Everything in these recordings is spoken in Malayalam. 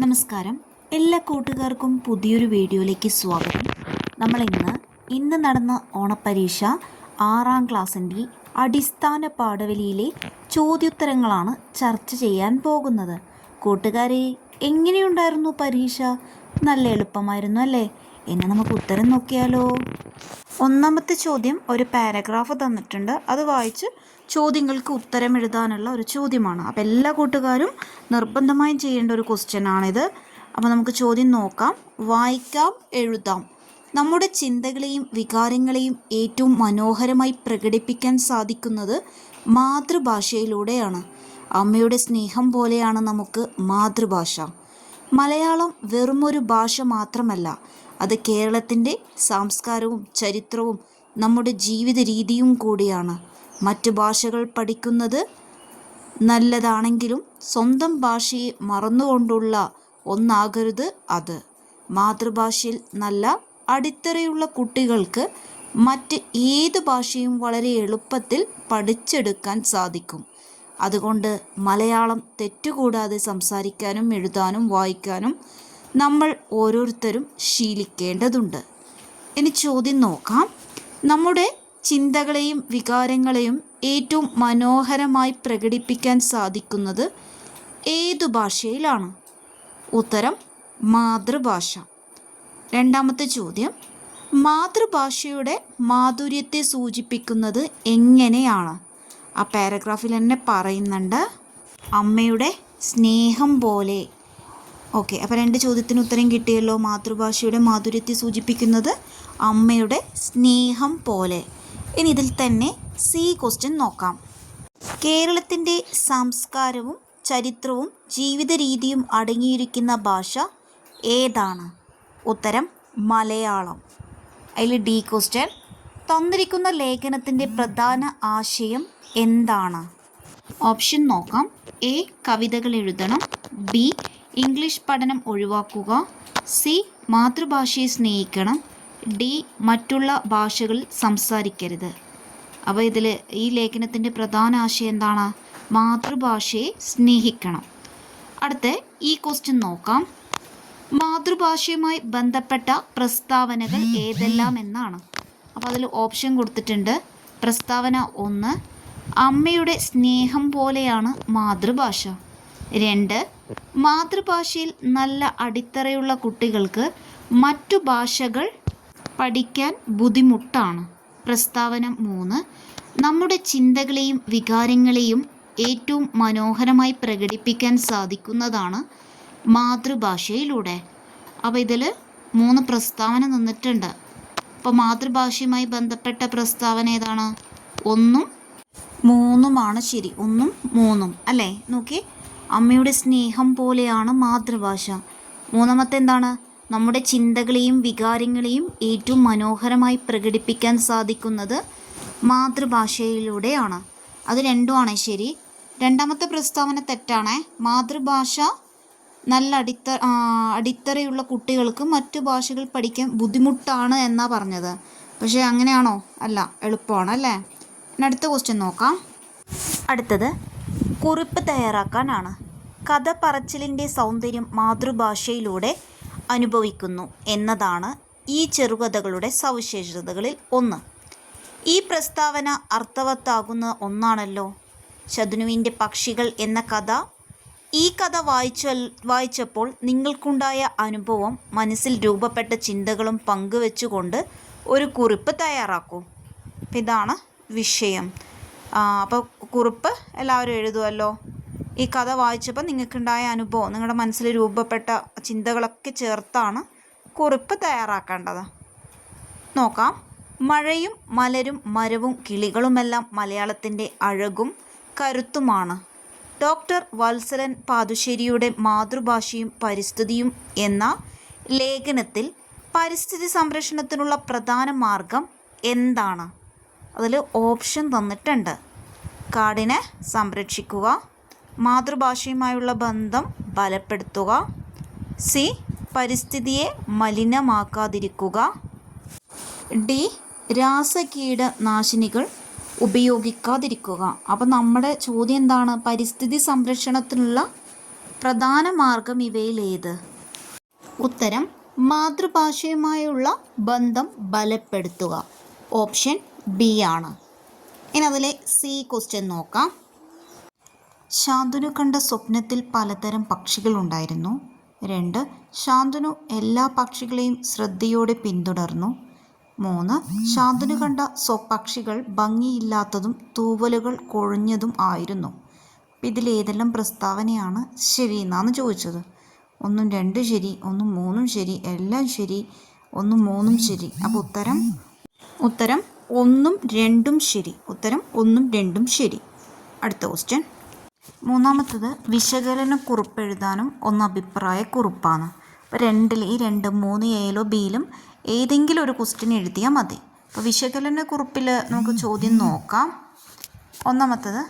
നമസ്കാരം. എല്ലാ കൂട്ടുകാർക്കും പുതിയൊരു വീഡിയോയിലേക്ക് സ്വാഗതം. നമ്മൾ ഇന്ന് നടന്ന ഓണപ്പരീക്ഷ 6ാം ക്ലാസ്സിൻ്റെ അടിസ്ഥാന പാഠവലിയിലെ ചോദ്യോത്തരങ്ങളാണ് ചർച്ച ചെയ്യാൻ പോകുന്നത്. കൂട്ടുകാരെ, എങ്ങനെയുണ്ടായിരുന്നു പരീക്ഷ? നല്ല എളുപ്പമായിരുന്നു അല്ലേ? ഇനി നമുക്ക് ഉത്തരം നോക്കിയാലോ. ഒന്നാമത്തെ ചോദ്യം ഒരു പാരഗ്രാഫ് തന്നിട്ടുണ്ട്. അത് വായിച്ച് ചോദ്യങ്ങൾക്ക് ഉത്തരം എഴുതാനുള്ള ഒരു ചോദ്യമാണ്. അപ്പോൾ എല്ലാ കൂട്ടുകാരും നിർബന്ധമായും ചെയ്യേണ്ട ഒരു ക്വസ്റ്റ്യൻ ആണിത്. അപ്പോൾ നമുക്ക് ചോദ്യം നോക്കാം. വായിക്കാം, എഴുതാം. നമ്മുടെ ചിന്തകളെയും വികാരങ്ങളെയും ഏറ്റവും മനോഹരമായി പ്രകടിപ്പിക്കാൻ സാധിക്കുന്നത് മാതൃഭാഷയിലൂടെയാണ്. അമ്മയുടെ സ്നേഹം പോലെയാണ് നമുക്ക് മാതൃഭാഷ. മലയാളം വെറുമൊരു ഭാഷ മാത്രമല്ല, അത് കേരളത്തിൻ്റെ സംസ്കാരവും ചരിത്രവും നമ്മുടെ ജീവിത രീതിയും കൂടിയാണ്. മറ്റു ഭാഷകൾ പഠിക്കുന്നത് നല്ലതാണെങ്കിലും സ്വന്തം ഭാഷയെ മറന്നുകൊണ്ടുള്ള ഒന്നാകരുത് അത്. മാതൃഭാഷയിൽ നല്ല അടിത്തറയുള്ള കുട്ടികൾക്ക് മറ്റ് ഏത് ഭാഷയും വളരെ എളുപ്പത്തിൽ പഠിച്ചെടുക്കാൻ സാധിക്കും. അതുകൊണ്ട് മലയാളം തെറ്റുകൂടാതെ സംസാരിക്കാനും എഴുതാനും വായിക്കാനും നമ്മൾ ഓരോരുത്തരും ശീലിക്കേണ്ടതുണ്ട്. ഇനി ചോദ്യം നോക്കാം. നമ്മുടെ ചിന്തകളെയും വികാരങ്ങളെയും ഏറ്റവും മനോഹരമായി പ്രകടിപ്പിക്കാൻ സാധിക്കുന്നത് ഏതു ഭാഷയിലാണ്? ഉത്തരം മാതൃഭാഷ. രണ്ടാമത്തെ ചോദ്യം, മാതൃഭാഷയുടെ മാധുര്യത്തെ സൂചിപ്പിക്കുന്നത് എങ്ങനെയാണ്? ആ പാരഗ്രാഫിൽ തന്നെ പറയുന്നുണ്ട്, അമ്മയുടെ സ്നേഹം പോലെ. ഓക്കെ, അപ്പോൾ 2 ചോദ്യത്തിന് ഉത്തരം കിട്ടിയല്ലോ. മാതൃഭാഷയുടെ മാധുര്യത്തെ സൂചിപ്പിക്കുന്നത് അമ്മയുടെ സ്നേഹം പോലെ. ഇനി ഇതിൽ തന്നെ സി ക്വസ്റ്റ്യൻ നോക്കാം. കേരളത്തിൻ്റെ സംസ്കാരവും ചരിത്രവും ജീവിത രീതിയും അടങ്ങിയിരിക്കുന്ന ഭാഷ ഏതാണ്? ഉത്തരം മലയാളം. അതിൽ ഡി ക്വസ്റ്റ്യൻ, തന്നിരിക്കുന്ന ലേഖനത്തിൻ്റെ പ്രധാന ആശയം എന്താണ്? ഓപ്ഷൻ നോക്കാം. എ, കവിതകൾ എഴുതണം. ബി, ഇംഗ്ലീഷ് പഠനം ഒഴിവാക്കുക. സി, മാതൃഭാഷയെ സ്നേഹിക്കണം. ഡി, മറ്റുള്ള ഭാഷകളിൽ സംസാരിക്കരുത്. അപ്പോൾ ഇതിൽ ഈ ലേഖനത്തിൻ്റെ പ്രധാന ആശയം എന്താണ്? മാതൃഭാഷയെ സ്നേഹിക്കണം. അടുത്ത ഈ ക്വസ്റ്റ്യൻ നോക്കാം. മാതൃഭാഷയുമായി ബന്ധപ്പെട്ട പ്രസ്താവനകൾ ഏതെല്ലാം എന്നാണ്? അപ്പോൾ അതിൽ ഓപ്ഷൻ കൊടുത്തിട്ടുണ്ട്. പ്രസ്താവന 1, അമ്മയുടെ സ്നേഹം പോലെയാണ് മാതൃഭാഷ. 2, മാതൃഭാഷയിൽ നല്ല അടിത്തറയുള്ള കുട്ടികൾക്ക് മറ്റു ഭാഷകൾ പഠിക്കാൻ ബുദ്ധിമുട്ടാണ്. പ്രസ്താവന 3, നമ്മുടെ ചിന്തകളെയും വികാരങ്ങളെയും ഏറ്റവും മനോഹരമായി പ്രകടിപ്പിക്കാൻ സാധിക്കുന്നതാണ് മാതൃഭാഷയിലൂടെ. അപ്പോൾ ഇതിൽ 3 പ്രസ്താവന തന്നിട്ടുണ്ട്. അപ്പോൾ മാതൃഭാഷയുമായി ബന്ധപ്പെട്ട പ്രസ്താവന ഏതാണ്? 1ഉം 3ഉമാണ് ശരി. 1ഉം 3ഉം അല്ലേ? നോക്കി, അമ്മയുടെ സ്നേഹം പോലെയാണ് മാതൃഭാഷ. മൂന്നാമത്തെ എന്താണ്? നമ്മുടെ ചിന്തകളെയും വികാരങ്ങളെയും ഏറ്റവും മനോഹരമായി പ്രകടിപ്പിക്കാൻ സാധിക്കുന്നത് മാതൃഭാഷയിലൂടെയാണ്. അത് 2ഉമാണ് ശരി. രണ്ടാമത്തെ പ്രസ്താവന തെറ്റാണ്. മാതൃഭാഷ നല്ല അടിത്തറയുള്ള കുട്ടികൾക്ക് മറ്റു ഭാഷകൾ പഠിക്കാൻ ബുദ്ധിമുട്ടാണ് എന്നാണ് പറഞ്ഞത്. പക്ഷേ അങ്ങനെയാണോ? അല്ല, എളുപ്പമാണ് അല്ലേ? അടുത്ത ക്വസ്റ്റ്യൻ നോക്കാം. അടുത്തത് കുറിപ്പ് തയ്യാറാക്കാനാണ്. കഥ പറച്ചിലിൻ്റെ സൗന്ദര്യം മാതൃഭാഷയിലൂടെ അനുഭവിക്കുന്നു എന്നതാണ് ഈ ചെറുകഥകളുടെ സവിശേഷതകളിൽ ഒന്ന്. ഈ പ്രസ്താവന അർത്ഥവത്താകുന്ന ഒന്നാണല്ലോ. ശതുനുവിൻ്റെ പക്ഷികൾ എന്ന കഥ. ഈ കഥ വായിച്ചപ്പോൾ നിങ്ങൾക്കുണ്ടായ അനുഭവം, മനസ്സിൽ രൂപപ്പെട്ട ചിന്തകളും പങ്കുവെച്ചുകൊണ്ട് ഒരു കുറിപ്പ് തയ്യാറാക്കൂ. അപ്പം ഇതാണ് വിഷയം. അപ്പോൾ കുറിപ്പ് എല്ലാവരും എഴുതുമല്ലോ. ഈ കഥ വായിച്ചപ്പോൾ നിങ്ങൾക്കുണ്ടായ അനുഭവം, നിങ്ങളുടെ മനസ്സിൽ രൂപപ്പെട്ട ചിന്തകളൊക്കെ ചേർത്താണ് കുറിപ്പ് തയ്യാറാക്കേണ്ടത്. നോക്കാം. മഴയും മലരും മരവും കിളികളുമെല്ലാം മലയാളത്തിൻ്റെ അഴകും കരുത്തുമാണ്. ഡോക്ടർ വത്സലൻ പാതുശ്ശേരിയുടെ മാതൃഭാഷയും പരിസ്ഥിതിയും എന്ന ലേഖനത്തിൽ പരിസ്ഥിതി സംരക്ഷണത്തിനുള്ള പ്രധാന മാർഗം എന്താണ്? അതിൽ ഓപ്ഷൻ തന്നിട്ടുണ്ട്. കാടിനെ സംരക്ഷിക്കുക, മാതൃഭാഷയുമായുള്ള ബന്ധം ബലപ്പെടുത്തുക. സി, പരിസ്ഥിതിയെ മലിനമാക്കാതിരിക്കുക. ഡി, രാസകീടനാശിനികൾ ഉപയോഗിക്കാതിരിക്കുക. അപ്പോൾ നമ്മുടെ ചോദ്യം എന്താണ്? പരിസ്ഥിതി സംരക്ഷണത്തിനുള്ള പ്രധാന മാർഗം ഇവയിൽ ഏത്? ഉത്തരം മാതൃഭാഷയുമായുള്ള ബന്ധം ബലപ്പെടുത്തുക. ഓപ്ഷൻ ബി ആണ്. ഇനി അതിലെ സി ക്വസ്റ്റ്യൻ നോക്കാം. ശാന്തനു കണ്ട സ്വപ്നത്തിൽ പലതരം പക്ഷികളുണ്ടായിരുന്നു. 2. ശാന്തനു എല്ലാ പക്ഷികളെയും ശ്രദ്ധയോടെ പിന്തുടർന്നു. 3. ശാന്തനു കണ്ട പക്ഷികൾ ഭംഗിയില്ലാത്തതും തൂവലുകൾ കൊഴിഞ്ഞതും ആയിരുന്നു. അപ്പം ഇതിലേതെല്ലാം പ്രസ്താവനയാണ് ശരി എന്നാണ് ചോദിച്ചത്. 1, 2 ശരി, 1, 3 ശരി, എല്ലാം ശരി, 1, 3 ശരി. അപ്പോൾ ഉത്തരം 1, 2 ശരി. ഉത്തരം 1, 2 ശരി. അടുത്ത ക്വസ്റ്റ്യൻ. മൂന്നാമത്തത് വിശകലനക്കുറിപ്പ് എഴുതാനും അഭിപ്രായക്കുറിപ്പാണ്. അപ്പോൾ 2 ഈ 2, 3 എയിലോ ബിയിലും ഏതെങ്കിലും ഒരു ക്വസ്റ്റ്യൻ എഴുതിയാൽ മതി. അപ്പോൾ വിശകലനക്കുറിപ്പിൽ നമുക്ക് ചോദ്യം നോക്കാം. ഒന്നാമത്തത്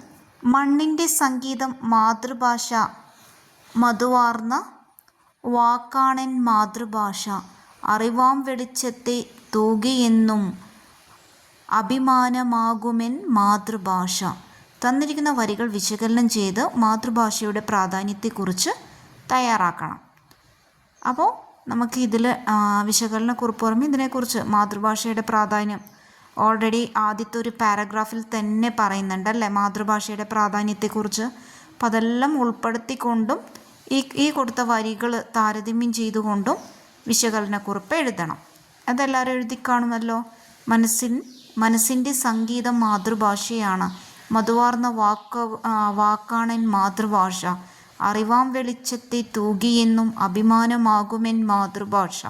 മണ്ണിൻ്റെ സംഗീതം മാതൃഭാഷ, മധുവാർന്ന വാക്കാണെൻ മാതൃഭാഷ, അറിവാം വെളിച്ചത്തെ തൂകിയെന്നും അഭിമാനമാകുമെൻ മാതൃഭാഷ. തന്നിരിക്കുന്ന വരികൾ വിശകലനം ചെയ്ത് മാതൃഭാഷയുടെ പ്രാധാന്യത്തെക്കുറിച്ച് തയ്യാറാക്കണം. അപ്പോൾ നമുക്ക് ഇതിൽ വിശകലനക്കുറിപ്പ് പുറമെ ഇതിനെക്കുറിച്ച് മാതൃഭാഷയുടെ പ്രാധാന്യം ഓൾറെഡി ആദ്യത്തെ ഒരു പാരഗ്രാഫിൽ തന്നെ പറയുന്നുണ്ടല്ലേ മാതൃഭാഷയുടെ പ്രാധാന്യത്തെക്കുറിച്ച്. അപ്പോൾ അതെല്ലാം ഉൾപ്പെടുത്തിക്കൊണ്ടും ഈ കൊടുത്ത വരികൾ താരതമ്യം ചെയ്തുകൊണ്ടും വിശകലനക്കുറിപ്പ് എഴുതണം. അതെല്ലാവരും എഴുതി കാണുമല്ലോ. മനസ്സിൻ്റെ സംഗീതം മാതൃഭാഷയാണ്, മധുവാർന്ന വാക്കാണെൻ മാതൃഭാഷ, അറിവാം വെളിച്ചത്തെ തൂകിയെന്നും അഭിമാനമാകുമെൻ മാതൃഭാഷ.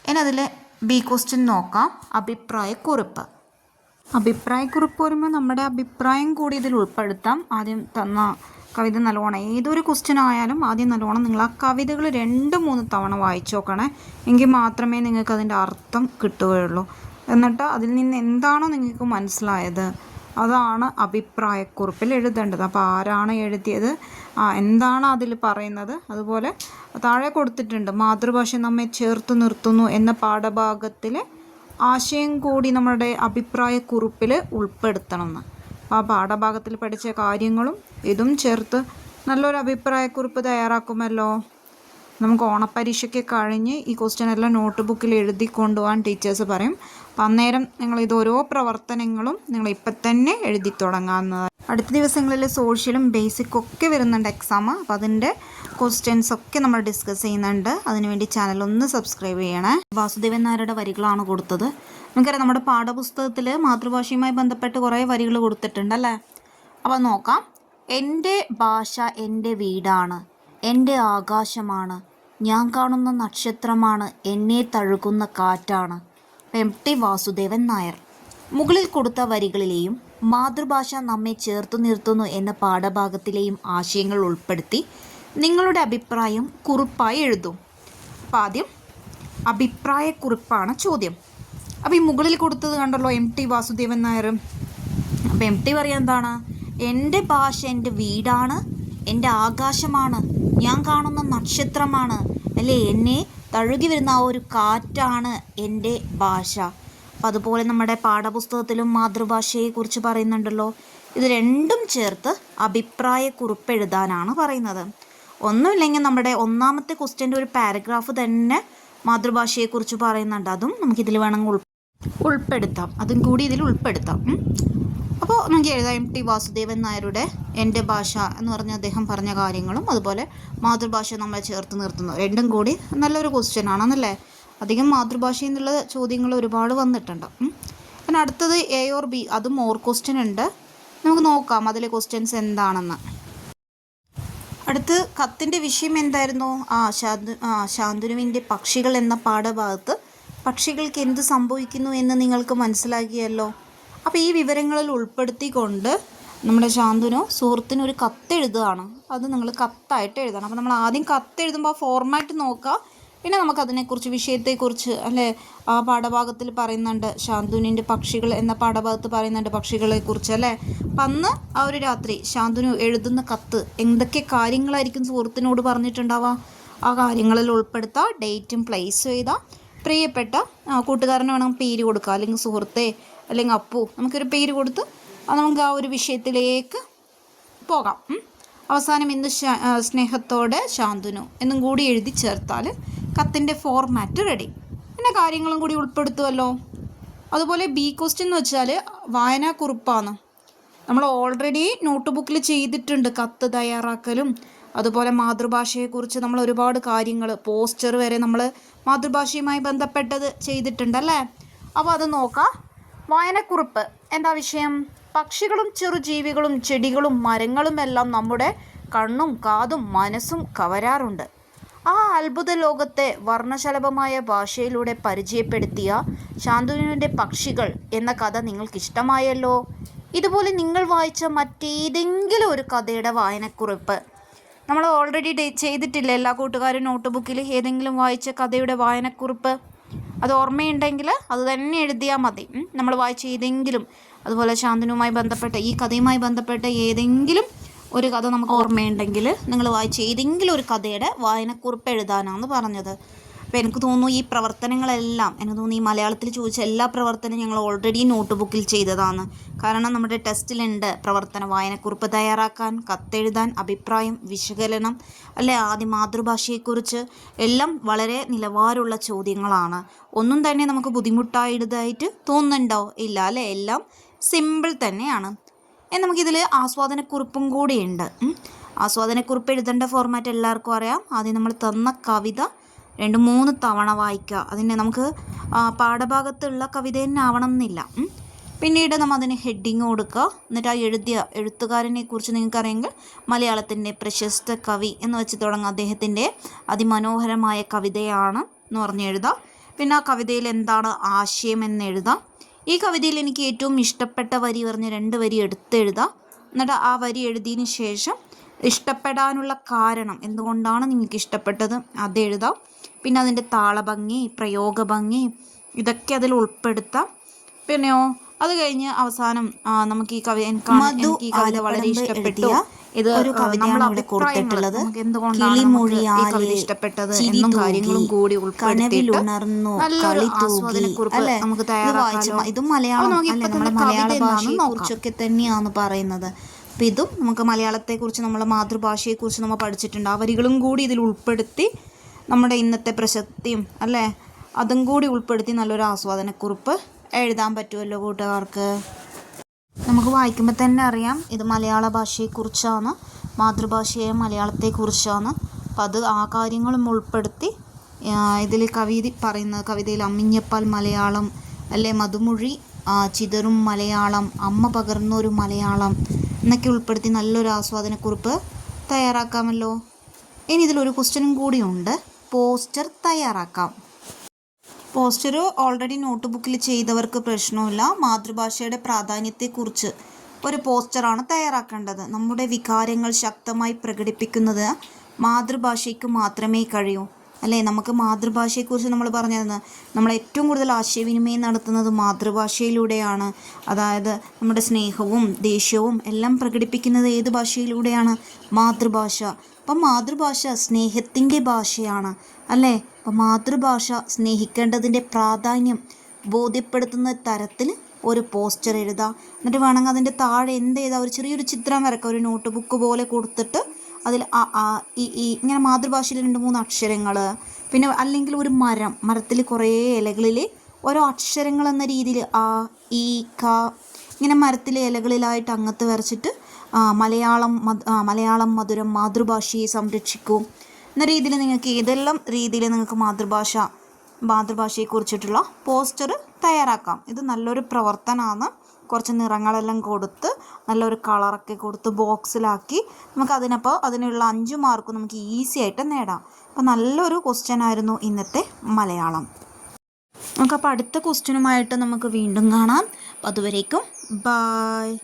ഇനി അതിൽ ബി ക്വസ്റ്റ്യൻ നോക്കാം. അഭിപ്രായക്കുറിപ്പ് വരുമ്പോൾ നമ്മുടെ അഭിപ്രായം കൂടി ഇതിൽ ഉൾപ്പെടുത്താം. ആദ്യം തന്ന കവിത നല്ലോണം ഏതൊരു ക്വസ്റ്റ്യൻ ആയാലും ആദ്യം നല്ലോണം നിങ്ങൾ ആ കവിതകൾ 2-3 തവണ വായിച്ചു നോക്കണേ. എങ്കിൽ മാത്രമേ നിങ്ങൾക്ക് അതിൻ്റെ അർത്ഥം കിട്ടുകയുള്ളൂ. എന്നിട്ട് അതിൽ നിന്ന് എന്താണോ നിങ്ങൾക്ക് മനസ്സിലായത് അതാണ് അഭിപ്രായക്കുറിപ്പിൽ എഴുതേണ്ടത്. അപ്പോൾ ആരാണ് എഴുതിയത്, എന്താണ് അതിൽ പറയുന്നത്, അതുപോലെ താഴെ കൊടുത്തിട്ടുണ്ട് മാതൃഭാഷ നമ്മെ ചേർത്ത് നിർത്തുന്നു എന്ന പാഠഭാഗത്തിലെ ആശയം കൂടി നമ്മുടെ അഭിപ്രായക്കുറിപ്പിൽ ഉൾപ്പെടുത്തണമെന്ന്. അപ്പോൾ ആ പാഠഭാഗത്തിൽ പഠിച്ച കാര്യങ്ങളും ഇതും ചേർത്ത് നല്ലൊരു അഭിപ്രായക്കുറിപ്പ് തയ്യാറാക്കുമല്ലോ. നമുക്ക് ഓണപ്പരീക്ഷയ്ക്ക് കഴിഞ്ഞ് ഈ ക്വസ്റ്റ്യൻ എല്ലാം നോട്ട് ബുക്കിൽ എഴുതി കൊണ്ടുപോകാൻ ടീച്ചേഴ്സ് പറയും. അപ്പം അന്നേരം നിങ്ങൾ ഇത് ഓരോ പ്രവർത്തനങ്ങളും നിങ്ങൾ ഇപ്പം തന്നെ എഴുതി തുടങ്ങാവുന്നതാണ്. അടുത്ത ദിവസങ്ങളിൽ സോഷ്യലും ബേസിക്കും ഒക്കെ വരുന്നുണ്ട് എക്സാം. അപ്പോൾ അതിൻ്റെ ക്വസ്റ്റ്യൻസ് ഒക്കെ നമ്മൾ ഡിസ്കസ് ചെയ്യുന്നുണ്ട്. അതിനുവേണ്ടി ചാനൽ ഒന്ന് സബ്സ്ക്രൈബ് ചെയ്യണേ. വാസുദേവൻ നായരുടെ വരികളാണ് കൊടുത്തത്. നമുക്കറിയാം നമ്മുടെ പാഠപുസ്തകത്തിൽ മാതൃഭാഷയുമായി ബന്ധപ്പെട്ട് കുറേ വരികൾ കൊടുത്തിട്ടുണ്ടല്ലേ. അപ്പോൾ നോക്കാം. എൻ്റെ ഭാഷ എൻ്റെ വീടാണ്, എൻ്റെ ആകാശമാണ്, ഞാൻ കാണുന്ന നക്ഷത്രമാണ്, എന്നെ തഴുകുന്ന കാറ്റാണ്. എം.ടി. വാസുദേവൻ നായർ. മുകളിൽ കൊടുത്ത വരികളിലെയും മാതൃഭാഷ നമ്മെ ചേർത്തു നിർത്തുന്നു എന്ന പാഠഭാഗത്തിലെയും ആശയങ്ങൾ ഉൾപ്പെടുത്തി നിങ്ങളുടെ അഭിപ്രായം കുറിപ്പായി എഴുതും. അപ്പോൾ ആദ്യം അഭിപ്രായക്കുറിപ്പാണ് ചോദ്യം. അപ്പോൾ ഈ മുകളിൽ കൊടുത്തത് കണ്ടല്ലോ എം.ടി. വാസുദേവൻ നായർ. അപ്പോൾ എം.ടി. പറയാൻ എന്താണ്? എൻ്റെ ഭാഷ എൻ്റെ വീടാണ്, എൻ്റെ ആകാശമാണ്, ഞാൻ കാണുന്ന നക്ഷത്രമാണ്, അല്ലേ, എന്നെ തഴുകി വരുന്ന ആ ഒരു കാറ്റാണ് എൻ്റെ ഭാഷ. അപ്പം അതുപോലെ നമ്മുടെ പാഠപുസ്തകത്തിലും മാതൃഭാഷയെക്കുറിച്ച് പറയുന്നുണ്ടല്ലോ. ഇത് രണ്ടും ചേർത്ത് അഭിപ്രായക്കുറിപ്പ് എഴുതാനാണ് പറയുന്നത്. ഒന്നുമില്ലെങ്കിൽ നമ്മുടെ ഒന്നാമത്തെ ക്വസ്റ്റ്യൻ്റെ ഒരു പാരഗ്രാഫ് തന്നെ മാതൃഭാഷയെക്കുറിച്ച് പറയുന്നുണ്ട്. അതും നമുക്കിതിൽ വേണമെങ്കിൽ ഉൾപ്പെടുത്താം. അതും കൂടി ഇതിൽ ഉൾപ്പെടുത്താം. അപ്പോൾ നമുക്ക് എഴുതാം എം.ടി. വാസുദേവൻ നായരുടെ എൻ്റെ ഭാഷ എന്ന് പറഞ്ഞ അദ്ദേഹം പറഞ്ഞ കാര്യങ്ങളും അതുപോലെ മാതൃഭാഷ നമ്മളെ ചേർത്ത് നിർത്തുന്നു. രണ്ടും കൂടി നല്ലൊരു ക്വസ്റ്റ്യൻ ആണെന്നല്ലേ. അധികം മാതൃഭാഷയിൽ നിന്നുള്ള ചോദ്യങ്ങൾ ഒരുപാട് വന്നിട്ടുണ്ട്. പിന്നെ അടുത്തത് എ ഓർ ബി, അതും ഓർ ക്വസ്റ്റ്യൻ ഉണ്ട്. നമുക്ക് നോക്കാം അതിലെ ക്വസ്റ്റ്യൻസ് എന്താണെന്ന്. അടുത്ത് കത്തിൻ്റെ വിഷയം എന്തായിരുന്നു? ശാന്തനുവിൻ്റെ പക്ഷികൾ എന്ന പാഠഭാഗത്ത് പക്ഷികൾക്ക് എന്ത് സംഭവിക്കുന്നു എന്ന് നിങ്ങൾക്ക് മനസ്സിലാക്കിയല്ലോ. അപ്പോൾ ഈ വിവരങ്ങളിൽ ഉൾപ്പെടുത്തിക്കൊണ്ട് നമ്മുടെ ശാന്തനു സുഹൃത്തിന് ഒരു കത്തെഴുതുകയാണ്. അത് നിങ്ങൾ കത്തായിട്ട് എഴുതണം. അപ്പോൾ നമ്മൾ ആദ്യം കത്തെഴുതുമ്പോൾ ആ ഫോർമാറ്റ് നോക്കുക. പിന്നെ നമുക്കതിനെക്കുറിച്ച് വിഷയത്തെക്കുറിച്ച് അല്ലേ ആ പാഠഭാഗത്തിൽ പറയുന്നുണ്ട്. ശാന്തനുവിൻ്റെ പക്ഷികൾ എന്ന പാഠഭാഗത്ത് പറയുന്നുണ്ട് പക്ഷികളെക്കുറിച്ച് അല്ലേ. അപ്പം അന്ന് ആ ഒരു രാത്രി ശാന്തനു എഴുതുന്ന കത്ത് എന്തൊക്കെ കാര്യങ്ങളായിരിക്കും സുഹൃത്തിനോട് പറഞ്ഞിട്ടുണ്ടാവുക, ആ കാര്യങ്ങളിൽ ഉൾപ്പെടുത്തുക. ഡേറ്റും പ്ലേസും എഴുതാം. പ്രിയപ്പെട്ട കൂട്ടുകാരന് വേണം പേര് കൊടുക്കുക, അല്ലെങ്കിൽ സുഹൃത്തെ അല്ലെങ്കിൽ അപ്പു, നമുക്കൊരു പേര് കൊടുത്ത് നമുക്ക് ആ ഒരു വിഷയത്തിലേക്ക് പോകാം. അവസാനം ഇന്ന് സ്നേഹത്തോടെ ശാന്തനു എന്നും കൂടി എഴുതി ചേർത്താൽ കത്തിൻ്റെ ഫോർമാറ്റ് റെഡി. പിന്നെ കാര്യങ്ങളും കൂടി ഉൾപ്പെടുത്തുമല്ലോ. അതുപോലെ ബി ക്വസ്റ്റ്യൻ എന്ന് വെച്ചാൽ വായനാക്കുറിപ്പാണ്. നമ്മൾ ഓൾറെഡി നോട്ട് ബുക്കിൽ ചെയ്തിട്ടുണ്ട് കത്ത് തയ്യാറാക്കലും അതുപോലെ മാതൃഭാഷയെക്കുറിച്ച് നമ്മൾ ഒരുപാട് കാര്യങ്ങൾ പോസ്റ്റർ വരെ നമ്മൾ മാതൃഭാഷയുമായി ബന്ധപ്പെട്ടത് ചെയ്തിട്ടുണ്ടല്ലേ. അപ്പോൾ അത് നോക്കാം. വായനക്കുറിപ്പ് എന്താ വിഷയം? പക്ഷികളും ചെറുജീവികളും ചെടികളും മരങ്ങളും എല്ലാം നമ്മുടെ കണ്ണും കാതും മനസ്സും കവരാറുണ്ട്. ആ അത്ഭുത ലോകത്തെ വർണ്ണശലഭമായ ഭാഷയിലൂടെ പരിചയപ്പെടുത്തിയ ശാന്തനുവിൻ്റെ പക്ഷികൾ എന്ന കഥ നിങ്ങൾക്കിഷ്ടമായല്ലോ. ഇതുപോലെ നിങ്ങൾ വായിച്ച മറ്റേതെങ്കിലും ഒരു കഥയുടെ വായനക്കുറിപ്പ് നമ്മൾ ഓൾറെഡി ചെയ്തിട്ടില്ല എല്ലാ കൂട്ടുകാരും നോട്ട് ബുക്കിൽ ഏതെങ്കിലും വായിച്ച കഥയുടെ വായനക്കുറിപ്പ് അത് ഓർമ്മയുണ്ടെങ്കിൽ അത് തന്നെ എഴുതിയാൽ മതി. നമ്മൾ വായിച്ച ഏതെങ്കിലും അതുപോലെ ശാന്തനുവുമായി ബന്ധപ്പെട്ട ഈ കഥയുമായി ബന്ധപ്പെട്ട ഏതെങ്കിലും ഒരു കഥ നമുക്ക് ഓർമ്മയുണ്ടെങ്കിൽ നിങ്ങൾ വായിച്ച ഏതെങ്കിലും ഒരു കഥയുടെ വായനക്കുറിപ്പ് എഴുതാനാണ് പറഞ്ഞത്. അപ്പോൾ എനിക്ക് തോന്നുന്നു ഈ പ്രവർത്തനങ്ങളെല്ലാം ഈ മലയാളത്തിൽ ചോദിച്ച എല്ലാ പ്രവർത്തനവും ഞങ്ങൾ ഓൾറെഡി നോട്ട് ബുക്കിൽ ചെയ്തതാണ്. കാരണം നമ്മുടെ ടെസ്റ്റിലുണ്ട് പ്രവർത്തനം, വായനക്കുറിപ്പ് തയ്യാറാക്കാൻ, കത്തെഴുതാൻ, അഭിപ്രായം, വിശകലനം, അല്ലെ ആദ്യം മാതൃഭാഷയെക്കുറിച്ച് എല്ലാം വളരെ നിലവാരമുള്ള ചോദ്യങ്ങളാണ്. ഒന്നും തന്നെ നമുക്ക് ബുദ്ധിമുട്ടായതായിട്ട് തോന്നുന്നുണ്ടോ? ഇല്ല അല്ലേ, എല്ലാം സിമ്പിൾ തന്നെയാണ്. നമുക്കിതിൽ ആസ്വാദനക്കുറിപ്പും കൂടിയുണ്ട്. ആസ്വാദനക്കുറിപ്പ് എഴുതേണ്ട ഫോർമാറ്റ് എല്ലാവർക്കും അറിയാം. ആദ്യം നമ്മൾ തന്ന കവിത 2-3 തവണ വായിക്കുക. അതിന് നമുക്ക് പാഠഭാഗത്തുള്ള കവിത തന്നെ ആവണം എന്നില്ല. പിന്നീട് നമ്മൾ അതിന് ഹെഡിങ് കൊടുക്കുക. എന്നിട്ട് ആ എഴുതിയ എഴുത്തുകാരനെ കുറിച്ച് നിങ്ങൾക്കറിയെങ്കിൽ മലയാളത്തിൻ്റെ പ്രശസ്ത കവി എന്ന് വെച്ച് തുടങ്ങുക. അദ്ദേഹത്തിൻ്റെ അതിമനോഹരമായ കവിതയാണ് എന്ന് പറഞ്ഞ് എഴുതാം. പിന്നെ ആ കവിതയിൽ എന്താണ് ആശയം എന്ന് എഴുതാം. ഈ കവിതയിൽ എനിക്ക് ഏറ്റവും ഇഷ്ടപ്പെട്ട വരി പറഞ്ഞ് 2 വരി എടുത്തെഴുതാം. എന്നിട്ട് ആ വരി എഴുതിയതിന് ശേഷം ഇഷ്ടപ്പെടാനുള്ള കാരണം, എന്തുകൊണ്ടാണ് നിങ്ങൾക്ക് ഇഷ്ടപ്പെട്ടത്, അത് എഴുതാം. പിന്നെ അതിൻ്റെ താളഭംഗി, പ്രയോഗഭംഗി ഇതൊക്കെ അതിൽ ഉൾപ്പെടുത്താം. പിന്നെയോ അത് കഴിഞ്ഞ് അവസാനം നമുക്ക് ഈ കവിത എനിക്ക് വളരെ ഇഷ്ടപ്പെട്ടു, ഇത് നമ്മൾ കൊടുത്തിട്ടുള്ളത് എന്തുകൊണ്ടാണ് ഇഷ്ടപ്പെട്ടത് എന്നും കാര്യങ്ങളും കൂടി ഉൾപ്പെടുത്തിയിട്ട് നല്ലൊരു ആസ്വാദനക്കുറിപ്പ് നമുക്ക് തയ്യാറാക്കാം. ഇതും മലയാളം നമ്മുടെ മലയാള ഭാഷയെ കുറിച്ചൊക്കെ തന്നെയാണ് പറയുന്നത്. അപ്പം ഇതും നമുക്ക് മലയാളത്തെക്കുറിച്ച് നമ്മളെ മാതൃഭാഷയെക്കുറിച്ച് നമ്മൾ പഠിച്ചിട്ടുണ്ട്. ആ വരികളും കൂടി ഇതിൽ ഉൾപ്പെടുത്തി നമ്മുടെ ഇന്നത്തെ പ്രശസ്തിയും അല്ലേ അതും കൂടി ഉൾപ്പെടുത്തി നല്ലൊരു ആസ്വാദനക്കുറിപ്പ് എഴുതാൻ പറ്റുമല്ലോ കൂട്ടുകാർക്ക്. നമുക്ക് വായിക്കുമ്പോൾ തന്നെ അറിയാം ഇത് മലയാള ഭാഷയെക്കുറിച്ചാണ്, മാതൃഭാഷയായ മലയാളത്തെക്കുറിച്ചാണ്. അപ്പം അത് ആ കാര്യങ്ങളും ഉൾപ്പെടുത്തി ഇതിൽ കവിതയിൽ അമ്മിഞ്ഞപ്പാൽ മലയാളം അല്ലെ മധുമൊഴി ചിതറും മലയാളം, അമ്മ പകർന്നൊരു മലയാളം എന്നൊക്കെ ഉൾപ്പെടുത്തി നല്ലൊരു ആസ്വാദനക്കുറിപ്പ് തയ്യാറാക്കാമല്ലോ. ഇനി ഇതിലൊരു ക്വസ്റ്റ്യനും കൂടിയുണ്ട്, പോസ്റ്റർ തയ്യാറാക്കാം. പോസ്റ്റർ ഓൾറെഡി നോട്ട് ബുക്കിൽ ചെയ്തവർക്ക് പ്രശ്നമില്ല. മാതൃഭാഷയുടെ പ്രാധാന്യത്തെക്കുറിച്ച് ഒരു പോസ്റ്ററാണ് തയ്യാറാക്കേണ്ടത്. നമ്മുടെ വികാരങ്ങൾ ശക്തമായി പ്രകടിപ്പിക്കുന്നത് മാതൃഭാഷയ്ക്ക് മാത്രമേ കഴിയൂ അല്ലേ. നമുക്ക് മാതൃഭാഷയെക്കുറിച്ച് നമ്മൾ പറഞ്ഞിരുന്നത് നമ്മൾ ഏറ്റവും കൂടുതൽ ആശയവിനിമയം നടത്തുന്നത് മാതൃഭാഷയിലൂടെയാണ്. അതായത് നമ്മുടെ സ്നേഹവും ദേഷ്യവും എല്ലാം പ്രകടിപ്പിക്കുന്നത് ഏത് ഭാഷയിലൂടെയാണ്? മാതൃഭാഷ. അപ്പം മാതൃഭാഷ സ്നേഹത്തിൻ്റെ ഭാഷയാണ് അല്ലേ. അപ്പം മാതൃഭാഷ സ്നേഹിക്കേണ്ടതിൻ്റെ പ്രാധാന്യം ബോധ്യപ്പെടുത്തുന്ന തരത്തിൽ ഒരു പോസ്റ്റർ എഴുതാം. എന്നിട്ട് വേണമെങ്കിൽ അതിൻ്റെ താഴെ ഒരു ചെറിയൊരു ചിത്രം വരക്കാം. ഒരു നോട്ട് ബുക്ക് പോലെ കൊടുത്തിട്ട് അതിൽ ഇങ്ങനെ മാതൃഭാഷയിൽ 2-3 അക്ഷരങ്ങൾ, പിന്നെ അല്ലെങ്കിൽ ഒരു മരത്തിൽ കുറേ ഇലകളിൽ ഓരോ അക്ഷരങ്ങൾ എന്ന രീതിയിൽ ആ ഈ ക ഇങ്ങനെ മരത്തിലെ ഇലകളിലായിട്ട് അങ്ങത്ത് വരച്ചിട്ട് മലയാളം മധുരം, മാതൃഭാഷയെ സംരക്ഷിക്കും എന്ന രീതിയിൽ നിങ്ങൾക്ക് ഏതെല്ലാം രീതിയിൽ നിങ്ങൾക്ക് മാതൃഭാഷയെക്കുറിച്ചിട്ടുള്ള പോസ്റ്റർ തയ്യാറാക്കാം. ഇത് നല്ലൊരു പ്രവർത്തനമാണ്. കുറച്ച് നിറങ്ങളെല്ലാം കൊടുത്ത് നല്ലൊരു കളറൊക്കെ കൊടുത്ത് ബോക്സിലാക്കി നമുക്ക് അതിനുള്ള 5 മാർക്ക് നമുക്ക് ഈസി ആയിട്ട് നേടാം. അപ്പോൾ നല്ലൊരു ക്വസ്റ്റ്യൻ ആയിരുന്നു ഇന്നത്തെ മലയാളം. നമുക്കപ്പോൾ അടുത്ത ക്വസ്റ്റ്യനുമായിട്ട് നമുക്ക് വീണ്ടും കാണാം. അപ്പോൾ അതുവരേക്കും ബായ്.